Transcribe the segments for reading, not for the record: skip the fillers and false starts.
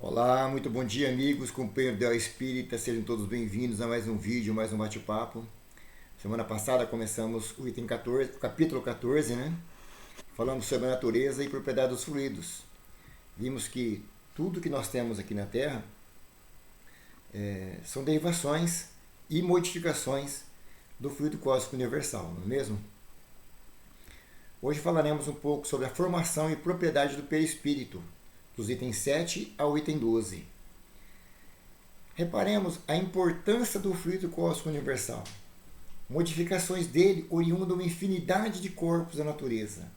Olá, muito bom dia, amigos, companheiros da Espírita, sejam todos bem-vindos a mais um vídeo, mais um bate-papo. Semana passada começamos o item 14, o capítulo 14, né? Falamos sobre a natureza e propriedade dos fluidos. Vimos que tudo que nós temos aqui na Terra são derivações e modificações do fluido cósmico universal, não é mesmo? Hoje falaremos um pouco sobre a formação e propriedade do perispírito, dos itens 7 ao item 12. Reparemos a importância do fluido cósmico universal. Modificações dele oriundam de uma infinidade de corpos da natureza.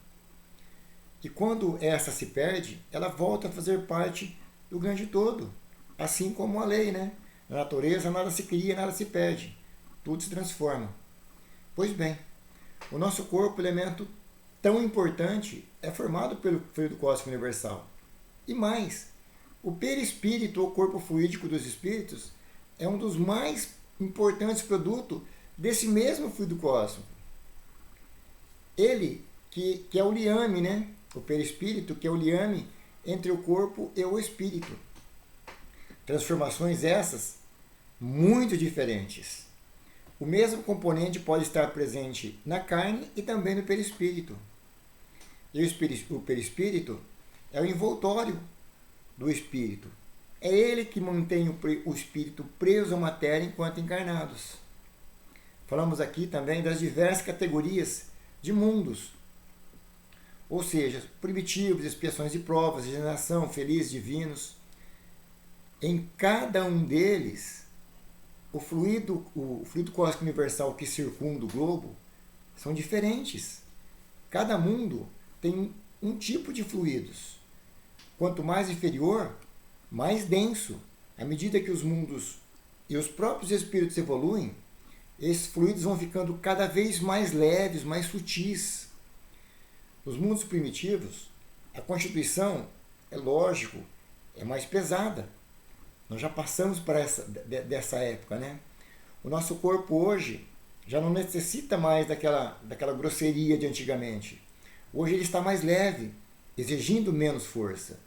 E quando essa se perde, ela volta a fazer parte do grande todo. Assim como a lei, né? Na natureza nada se cria, nada se perde. Tudo se transforma. Pois bem, o nosso corpo, elemento tão importante, é formado pelo fluido cósmico universal. E mais, o perispírito, ou corpo fluídico dos espíritos, é um dos mais importantes produtos desse mesmo fluido cósmico. Ele, que é o liame, né? O perispírito, que é o liame entre o corpo e o espírito. Transformações essas muito diferentes. O mesmo componente pode estar presente na carne e também no perispírito. E o perispírito é o envoltório do espírito. É ele que mantém o espírito preso à matéria enquanto encarnados. Falamos aqui também das diversas categorias de mundos. Ou seja, primitivos, expiações e provas, regeneração, felizes, divinos. Em cada um deles, o fluido cósmico universal que circunda o globo são diferentes. Cada mundo tem um tipo de fluidos. Quanto mais inferior, mais denso. À medida que os mundos e os próprios espíritos evoluem, esses fluidos vão ficando cada vez mais leves, mais sutis. Nos mundos primitivos, a constituição, é lógico, é mais pesada. Nós já passamos para dessa época, né? O nosso corpo hoje já não necessita mais daquela grosseria de antigamente. Hoje ele está mais leve, exigindo menos força.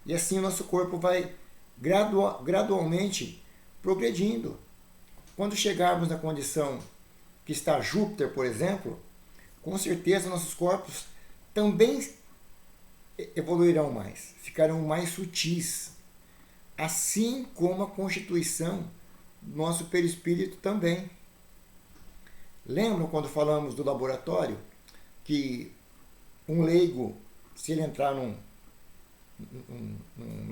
E assim o nosso corpo vai gradualmente progredindo. Quando chegarmos na condição que está Júpiter, por exemplo, com certeza nossos corpos também evoluirão mais, ficarão mais sutis. Assim como a constituição do nosso perispírito também. Lembram quando falamos do laboratório? Que um leigo, se ele entrar num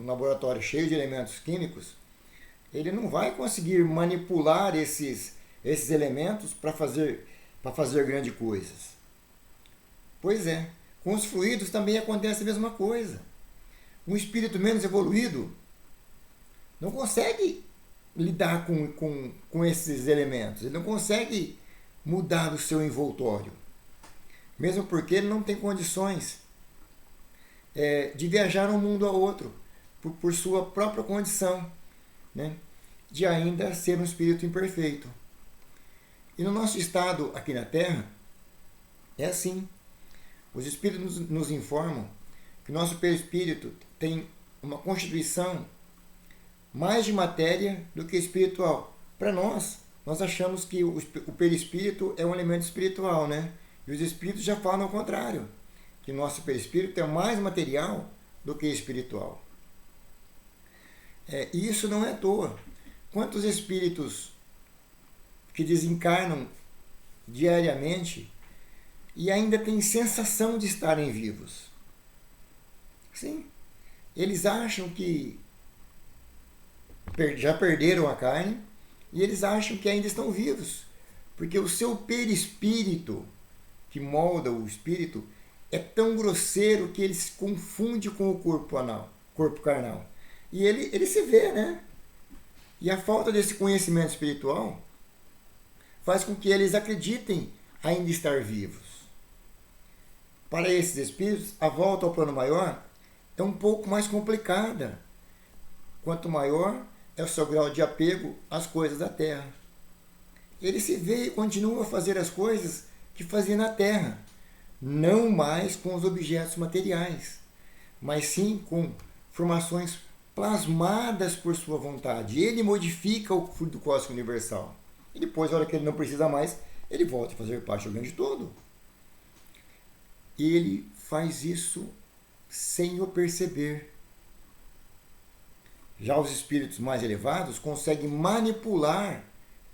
laboratório cheio de elementos químicos, ele não vai conseguir manipular esses elementos para fazer grandes coisas. Pois é, com os fluidos também acontece a mesma coisa. Um espírito menos evoluído não consegue lidar com esses elementos, ele não consegue mudar o seu envoltório. Mesmo porque ele não tem condições de viajar de um mundo a outro, por sua própria condição, né, de ainda ser um espírito imperfeito. E no nosso estado aqui na Terra, é assim. Os espíritos nos informam que o nosso perispírito tem uma constituição mais de matéria do que espiritual. Para nós achamos que o perispírito é um elemento espiritual, né? E os espíritos já falam ao contrário, que nosso perispírito é mais material do que espiritual. E isso não é à toa. Quantos espíritos que desencarnam diariamente e ainda têm sensação de estarem vivos? Sim, eles acham que já perderam a carne e eles acham que ainda estão vivos, porque o seu perispírito, que molda o espírito, é tão grosseiro que ele se confunde com o corpo carnal. E ele se vê, né? E a falta desse conhecimento espiritual faz com que eles acreditem ainda estar vivos. Para esses espíritos, a volta ao plano maior é um pouco mais complicada. Quanto maior é o seu grau de apego às coisas da Terra. Ele se vê e continua a fazer as coisas que fazia na Terra, não mais com os objetos materiais, mas sim com formações plasmadas por sua vontade. Ele modifica o fluido cósmico universal. E depois, na hora que ele não precisa mais, ele volta a fazer parte do grande todo. E ele faz isso sem o perceber. Já os espíritos mais elevados conseguem manipular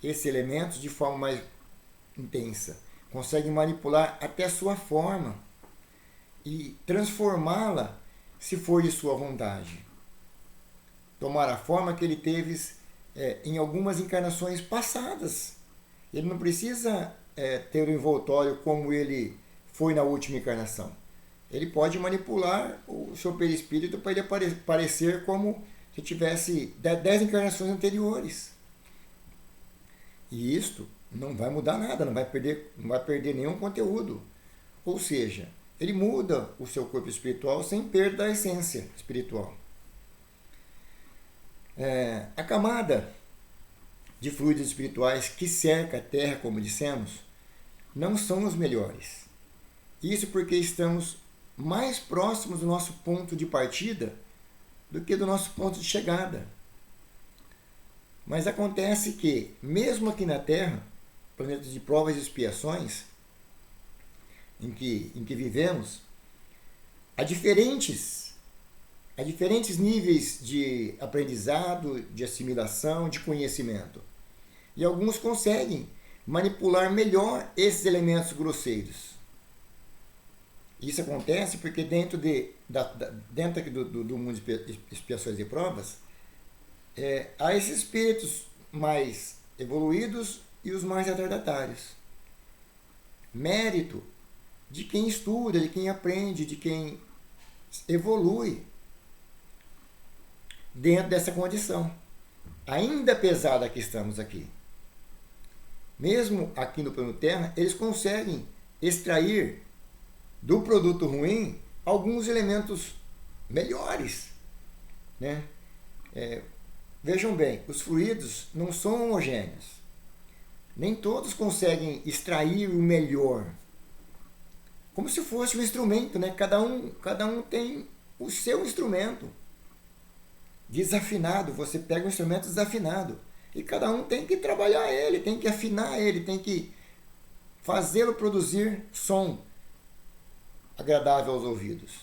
esses elementos de forma mais intensa. Conseguem manipular até a sua forma e transformá-la se for de sua vontade. Tomar a forma que ele teve em algumas encarnações passadas. Ele não precisa ter o envoltório como ele foi na última encarnação. Ele pode manipular o seu perispírito para ele parecer como se tivesse 10 encarnações anteriores. E isto não vai mudar nada, não vai perder nenhum conteúdo. Ou seja, ele muda o seu corpo espiritual sem perda da essência espiritual. A camada de fluidos espirituais que cerca a Terra, como dissemos, não são os melhores. Isso porque estamos mais próximos do nosso ponto de partida do que do nosso ponto de chegada. Mas acontece que, mesmo aqui na Terra, planeta de provas e expiações, em que vivemos, há diferentes níveis de aprendizado, de assimilação, de conhecimento. E alguns conseguem manipular melhor esses elementos grosseiros. Isso acontece porque dentro aqui do mundo de expiações e provas, há esses espíritos mais evoluídos e os mais retardatários. Mérito de quem estuda, de quem aprende, de quem evolui dentro dessa condição, ainda pesada que estamos aqui. Mesmo aqui no plano Terra, eles conseguem extrair do produto ruim alguns elementos melhores, né? Vejam bem, os fluidos não são homogêneos. Nem todos conseguem extrair o melhor. Como se fosse um instrumento, né? Cada um tem o seu instrumento. Desafinado, você pega um instrumento desafinado. E cada um tem que trabalhar ele, tem que afinar ele, tem que fazê-lo produzir som agradável aos ouvidos.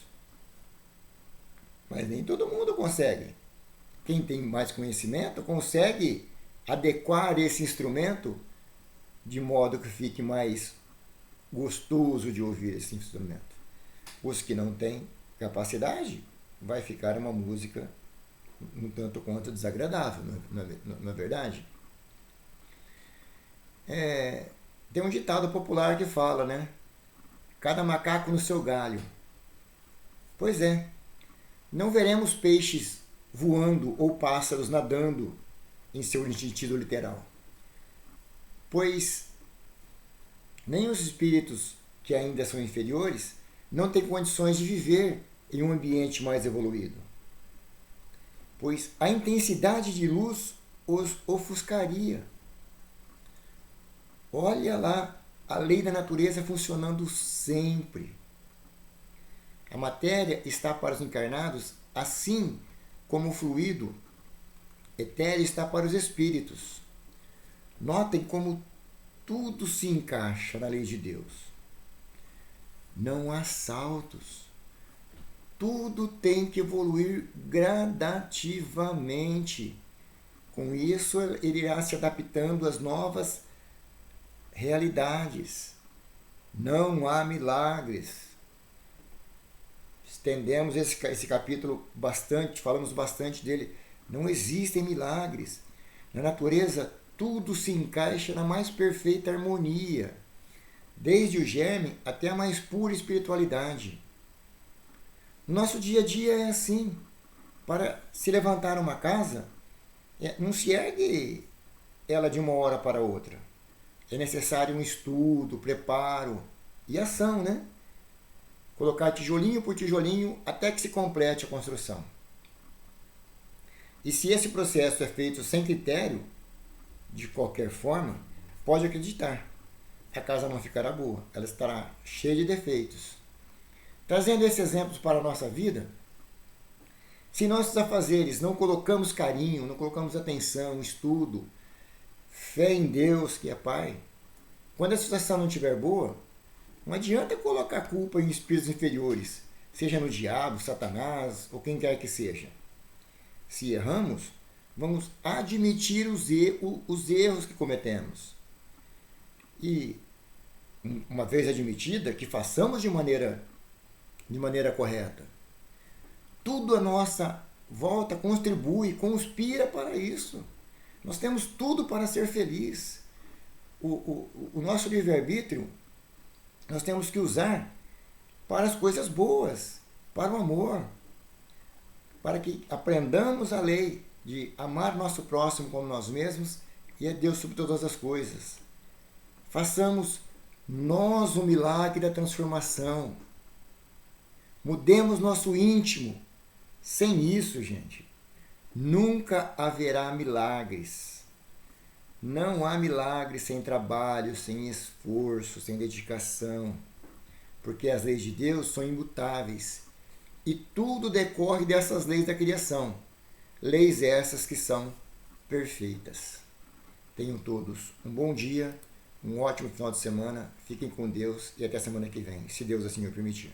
Mas nem todo mundo consegue. Quem tem mais conhecimento consegue adequar esse instrumento de modo que fique mais gostoso de ouvir esse instrumento. Os que não têm capacidade, vai ficar uma música um tanto quanto desagradável, não é verdade? Tem um ditado popular que fala, né? Cada macaco no seu galho. Pois é, não veremos peixes voando ou pássaros nadando em seu sentido literal. Pois nem os espíritos que ainda são inferiores não têm condições de viver em um ambiente mais evoluído. Pois a intensidade de luz os ofuscaria. Olha lá a lei da natureza funcionando sempre. A matéria está para os encarnados assim como o fluido etéreo está para os espíritos. Notem como tudo se encaixa na lei de Deus. Não há saltos. Tudo tem que evoluir gradativamente. Com isso, ele irá se adaptando às novas realidades. Não há milagres. Estendemos esse capítulo bastante, falamos bastante dele. Não existem milagres. Na natureza, tudo se encaixa na mais perfeita harmonia, desde o germe até a mais pura espiritualidade. Nosso dia a dia é assim. Para se levantar uma casa, não se ergue ela de uma hora para outra. É necessário um estudo, preparo e ação, né? Colocar tijolinho por tijolinho até que se complete a construção. E se esse processo é feito sem critério, de qualquer forma, pode acreditar, a casa não ficará boa, ela estará cheia de defeitos. Trazendo esses exemplos para a nossa vida, Se em nossos afazeres não colocamos carinho, não colocamos atenção, estudo, fé em Deus, que é Pai, quando a situação não estiver boa, não adianta colocar a culpa em espíritos inferiores, seja no diabo, Satanás ou quem quer que seja. Se erramos, vamos admitir os erros que cometemos. E, uma vez admitida, que façamos de maneira correta. Tudo à nossa volta contribui, conspira para isso. Nós temos tudo para ser feliz. O nosso livre-arbítrio nós temos que usar para as coisas boas, para o amor, para que aprendamos a lei de amar nosso próximo como nós mesmos e a Deus sobre todas as coisas. Façamos nós o milagre da transformação. Mudemos nosso íntimo. Sem isso, gente, nunca haverá milagres. Não há milagre sem trabalho, sem esforço, sem dedicação, porque as leis de Deus são imutáveis e tudo decorre dessas leis da criação, leis essas que são perfeitas. Tenham todos um bom dia, um ótimo final de semana, fiquem com Deus e até semana que vem, se Deus assim o permitir.